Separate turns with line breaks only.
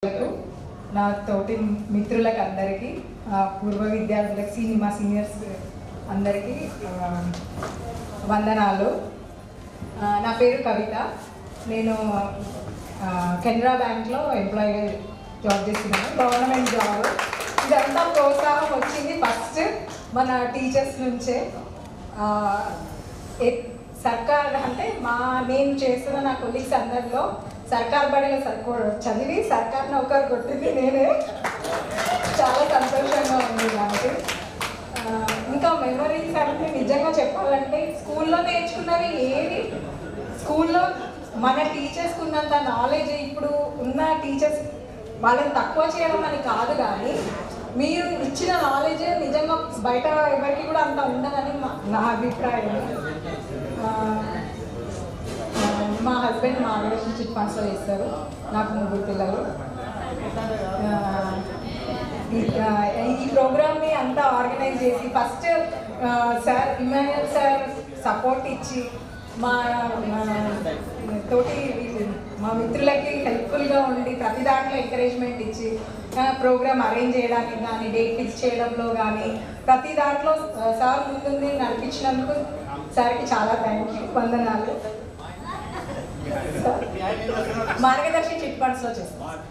నా తోటి మిత్రులకు అందరికీ, పూర్వ విద్యార్థులకు, మా సీనియర్స్ అందరికీ వందనాలు. నా పేరు కవిత. నేను కెనరా బ్యాంక్లో ఎంప్లాయీగా జాబ్ చేస్తున్నాను, గవర్నమెంట్ జాబ్. ఇదంతా ప్రోత్సాహం వచ్చింది ఫస్ట్ మన టీచర్స్ నుంచే. సర్కార్ అంటే నేను చేస్తున్న నా కొలీగ్స్ అందరిలో సర్కార్ బడిలో చదివి సర్కార్ నౌకర్ కొట్టింది నేనే. చాలా సంతోషంగా ఉంది నాకు. ఇంకా మెమరీస్ అంటే నిజంగా చెప్పాలంటే స్కూల్లో నేర్చుకున్నవి ఏవి, స్కూల్లో మన టీచర్స్కి ఉన్నంత నాలెడ్జ్ ఇప్పుడు ఉన్న టీచర్స్ వాళ్ళని తక్కువ చేయడం అని కాదు, కానీ మీరు ఇచ్చిన నాలెడ్జ్ నిజంగా బయట ఎవరికి కూడా అంత ఉండదని నా అభిప్రాయం. మా హస్బెండ్ మా చిట్ ఫండ్స్లో చేస్తారు. నాకు 3 పిల్లలు. ఈ ప్రోగ్రామ్ని అంతా ఆర్గనైజ్ చేసి first sir Emmanuel sir support ఇచ్చి మా మిత్రులకి హెల్ప్ఫుల్గా ఉండి ప్రతి దాంట్లో ఎంకరేజ్మెంట్ ఇచ్చి ప్రోగ్రామ్ అరేంజ్ చేయడానికి కానీ, డేట్ ఫిక్స్ చేయడంలో కానీ ప్రతి దాంట్లో సార్ ముందుండి నడిపించినందుకు సార్కి చాలా థ్యాంక్ యూ, వందనాలు. మార్గదర్శి చిట్ ఫండ్స్లో చేస్తాను.